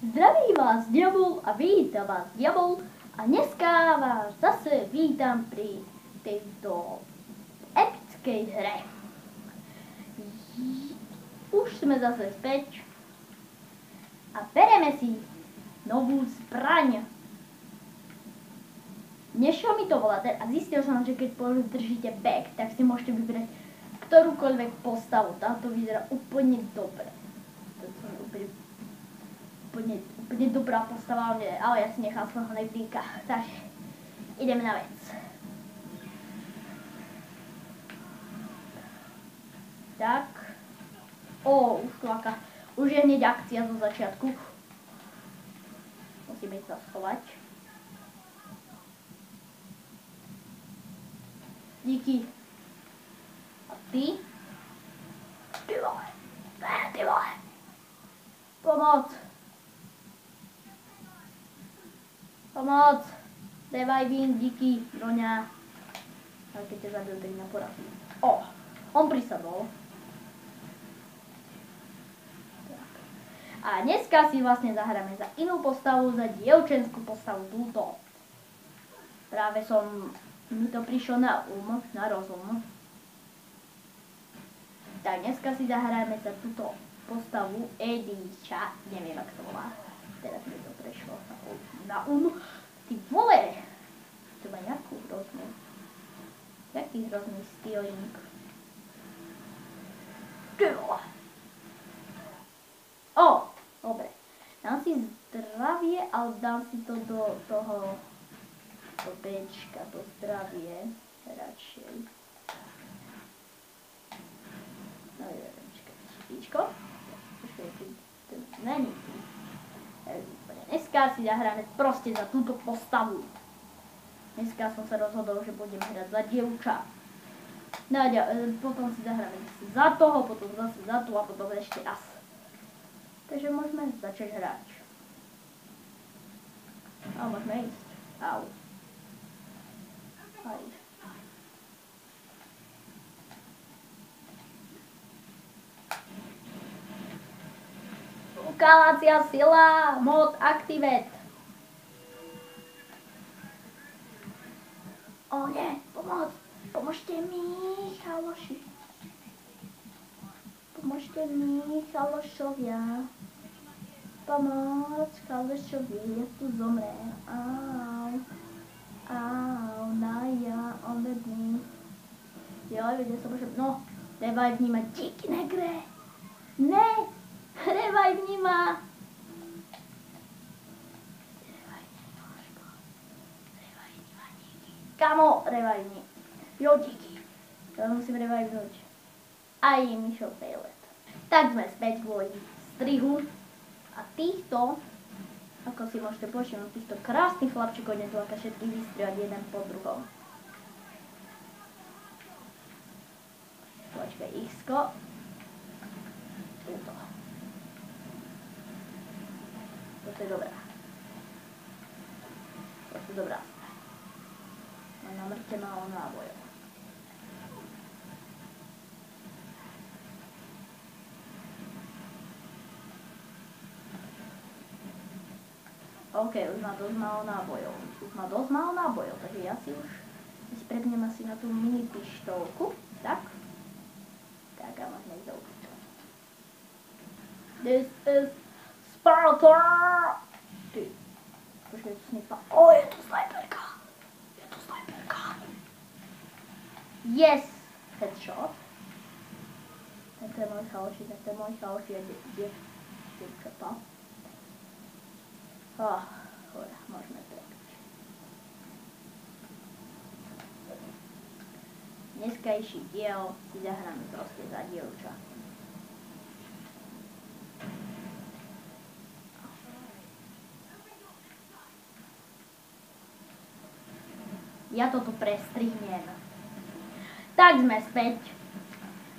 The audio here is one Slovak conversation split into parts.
Zdraví vás Diabol a víta vás Diabol a dneska vás zase vítam pri tejto epickej hre. Už sme zase späť a bereme si novú zbraň. Nešiel mi to volať a zistil som, že keď držíte back, tak si môžete vybrať ktorúkoľvek postavu. Táto vyzerá úplne dobre. Úplne dobrá postava, ale ja si nechám svojho nevlíka. Takže ideme na vec. Tak. Už je hneď akcia zo začiatku. Musíme sa schovať. Díky. A ty? Ty vole. Pomoc. Dávaj vín, díky, Roňa. Ale keď ťa zabil, tak naporazí. On prisadol. A dneska si vlastne zahráme za inú postavu, za dievčenskú postavu túto. Práve mi to prišlo na rozum. Tak dneska si zahráme za túto postavu Edíča, neviem, ak to volá. Teraz mi to prešlo na Ty vole! To má nejakú hroznú. Jaký hrozný styling. Ty vole! Dobre. Dám si zdravie, ale dám si to do toho Bčka, do zdravie. Radšej. No neviem, číčko. Není tu. Dneska si zahráme proste za túto postavu. Dneska som sa rozhodol, že budem hrať za dievča. No a potom si zahráme za toho, potom zase za tu a potom ešte raz. Takže môžeme začať hrať. A môžeme ísť. Au. Aj. Ukávacia sila, mod activate. Nie, pomoc. Pomôžte mi, chaloši. Pomôžte mi, chalošovia. Pomoc, chalošovia, ja tu zomrem. Au, on vedný. Vedia sa môžem, dávaj vnímať díky negre. Ne, revaj vníma. Kamo, revajni. Jo, díky. To musím revajnúť. Aj Mišo Fejlet. Tak sme späť kvôli strihu. A týchto, ako si môžete povšimnúť, týchto krásnych chlapčikov nedôka všetky vystrihať jeden po druhom. Počkaj, X-ko. Túto. Toto je dobrá. Na mŕte málo nábojov. OK, už má dosť málo nábojov. Takže ja si už prepnem asi na tú mini pištolku. Tak. Tak a môžeme ísť do útoku. This is Sparta! Ty. Počkaj, to snipa. Je tu snajperka. Yes! Headshot. To je môj chaloši, a dievčatá. Hora, môžeme prebiť. Dneskajší diel si zahráme proste za dievča. Ja toto prestrihnem. Tak sme späť.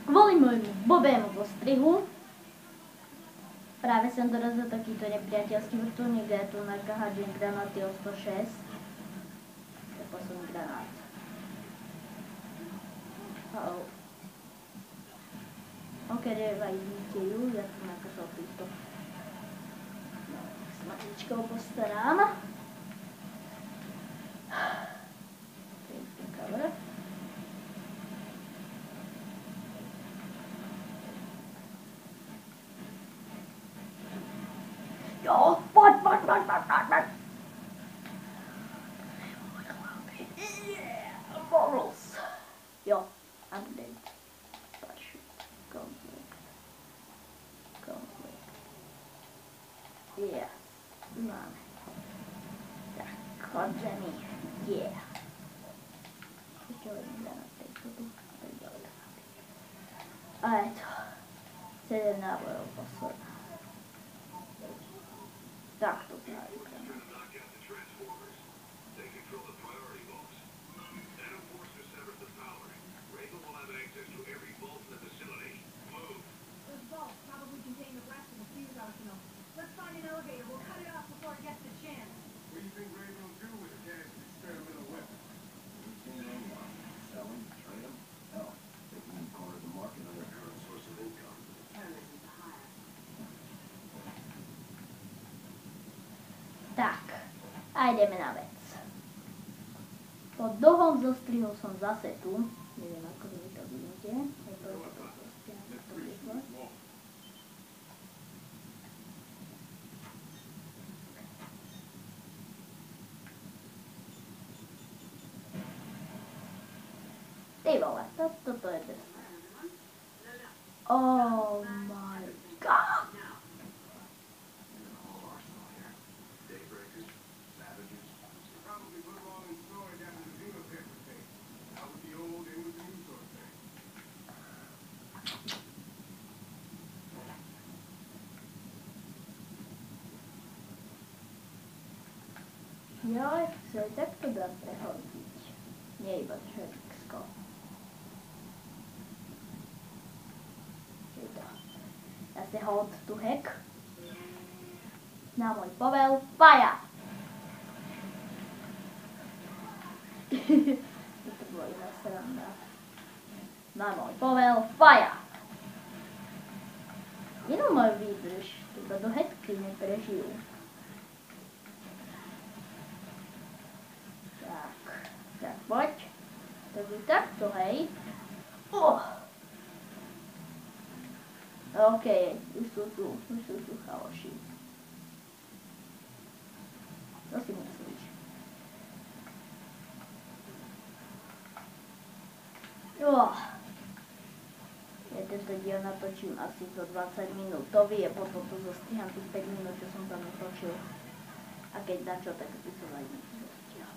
Kvôli môjmu blbému postrihu práve som dorazil takýto nepriateľský vrtuľník, kde tu nahádžem granáty o 106. To je posledný granát. Ok, revaj, vidíte ju, ja som nakazal týchto chvíličkou postarám. Jo, pojď. Yeah, models. Jo, update. Parachute. Conflict. Yes, máme. Tak, chodře mi. Yeah. Ještě hodně dá na tu. Tak dále. A je to. 7 nábojů posledná. Tak to právě. Tak, a ideme na vec. Po dlhom zostrihu som zase tu. Neviem, ako vy to vidíte. Ty vole, toto je drsné. Oh my god! Joj, sa aj takto dá prehodiť. Nie iba všetko. Zase hold to hack. Na môj povel, faja! Toto bolo iná sranda. Na môj povel, faja! Inú moju výdrž, iba do hacky neprežijú. Tak, poď. Takže takto, hej. OK, už sú tu chaloši. To si myslíš. Ja tento diel natočím asi zo 20 minútový a potom tu zostriham tých 5 minút, čo som tam natočil. A keď na čo, tak by som aj zostrihal.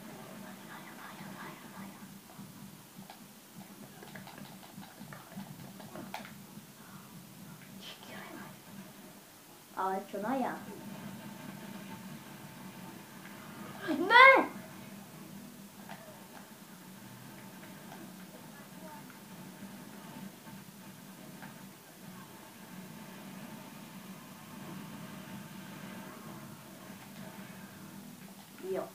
Ale čo na ja? Ne! Jo.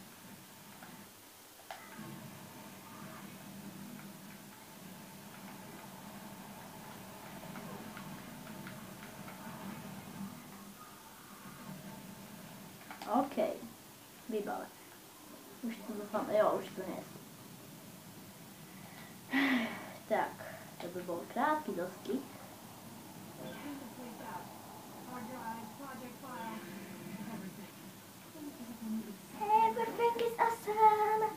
OK, vybavené. Už tu dúfam, jo, už tu nie som. Tak, to by bol krátky dostih. Everything is awesome!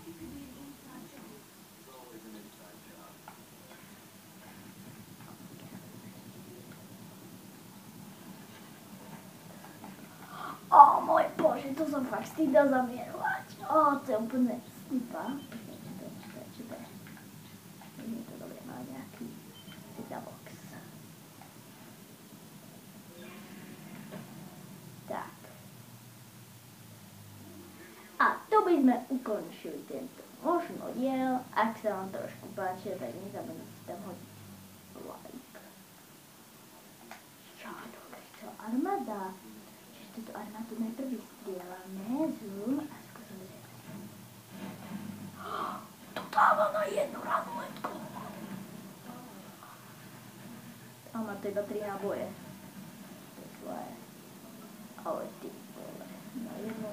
O môj bože, to som fakt stýdal zamierovať. To je úplne slipa. Čítaj. Nie je to dobre, má nejaký box. Tak. A tu by sme ukončili tento možno diel. Ak sa vám trošku páči, tak nezabudnite tam hodiť like. Čo armáda? Túto armádu najprv vystrielame, zoom a skúsime. To dáva na jednu ranletku. A má to iba 3 náboje. To je zlé. Ale ty vole, na jednu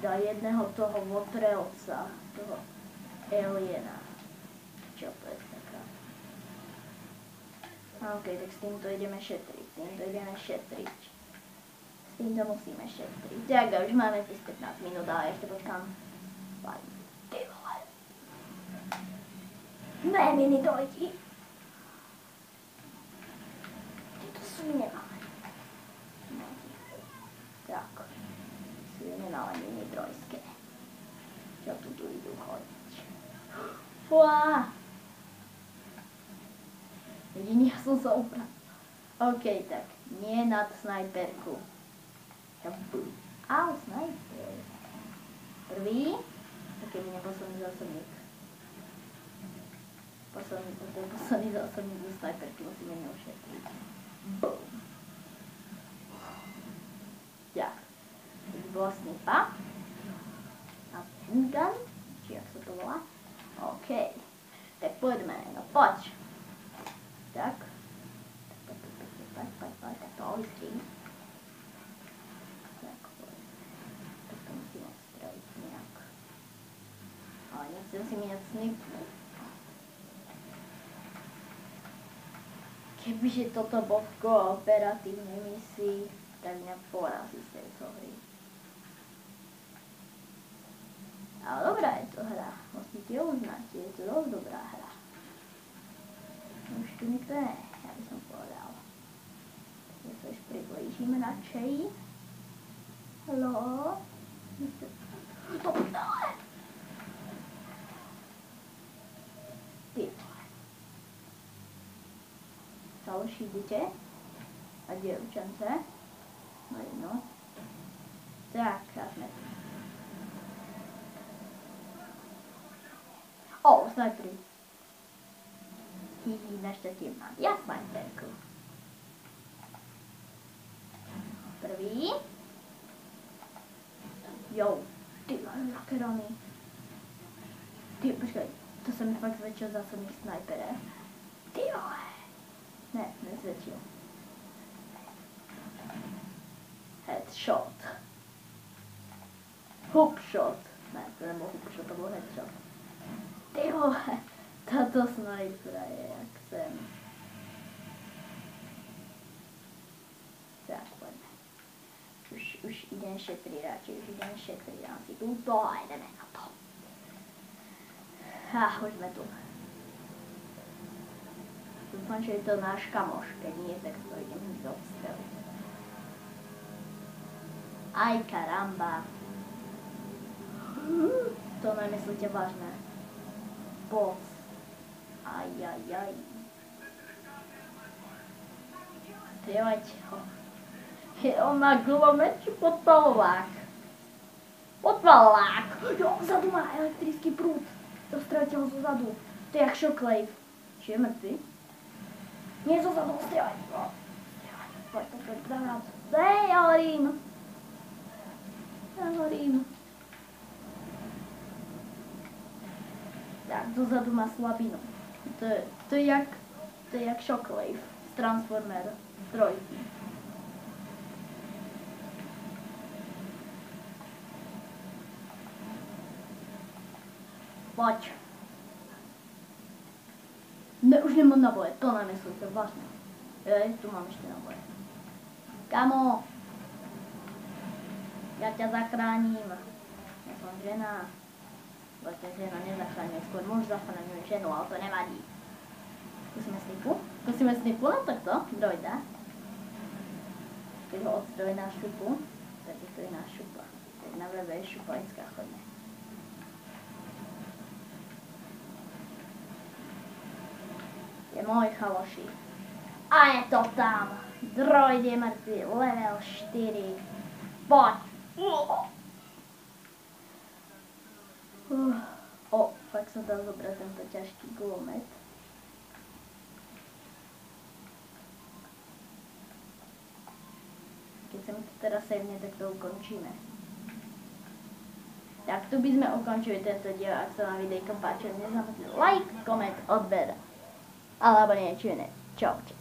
dá jedného toho votrelca, toho aliena. Čo to je taká? OK, tak s týmto ideme šetriť, S týmto musíme šetriť. Tak, už máme tých 15 minút, ale ešte počkám. Ty vole. 2 mini dojti. Tieto svine máme. Tak. Svine máme mini trojské. Čo tu idú chodiť? Fuá. Jediný, ja som sa upral. OK, tak. Nie nad snajperku. Au, snajper. Prvý. Taký mi neposledný zásobník. Posledný zásobník do snajperky musíme neušetriť. Boom. Tak. Teď bola snipa. A gun. Či jak sa to volá. OK. Tak poďme. No poď. Tak. Tak to oistím. Tak to musíme strojiť nejak. Ale nechcem si míňať snipnúť. Kebyže toto bol v kooperatívnej misii, tak mňa porazí z tejto hry. Ale dobrá je to hra. Musíte uznať, je to dosť dobrá hra. Už tu nikto ne, ja by som povedal. Ja sa už priblížime radšej. Haló? To dále! Ty. Sa už idete? A dievčance? No jedno. Tak, a sme tu. O, snajperi. Hihi, našťastie mám ja snajperku. Prvý. Jo, ty aké rany. Ty, počkaj, to sa mi fakt zväčšil zásobník snajpere. Ty vole. Ne, nezväčšil. Headshot. Hookshot. Ne, to nebol hookshot, to bol headshot. Ty vole, táto snajpera je jak sem. Tak, poďme. Už idem šetriť radšej, dám si túto a ideme na to. Už sme tu. Dúfam, že je to náš kamoš, keď nie, tak to idem hneď odstreliť. Aj karamba. To nemyslíte vážne. Boss. Ajajaj. Trieľať ho. On má gulomet či podpalovák? Podpalovák! Jo, vzadu má elektrický prúd. Dostrelte ho zozadu. To je jak Shockwave. Či je mŕtvy? Nie zozadu, strieľaj. Poď, dávať. Hej, ja horím. Tak, dozadu má slabinu. To je jak Shockwave z Transformer 3. Poď. Ne, už nemám naboje, to nemyslíte, vážne. Tu mám ešte naboje. Kamo. Ja ťa zachránim. Ja som žena. Vlastne žena nezachráňuje, skôr muž zachráňuje ženu, ale to nevadí. Skúsime snipu na takto, droida. Keď ho odstroj na šupu, tak to je na šupa. Tak na vrebe je šupalinská chodňa. Je môj chaloši. A je to tam. Droid je mŕtvy, level 4. Poď. Fakt som dal zobrať tento ťažký gulomet. Keď sa mi to teraz sevne, tak to ukončíme. Tak tu by sme ukončili tento diel, ak sa vám videjko páčilo, nezabudnite like, koment, odber, alebo niečo iné. Čaute.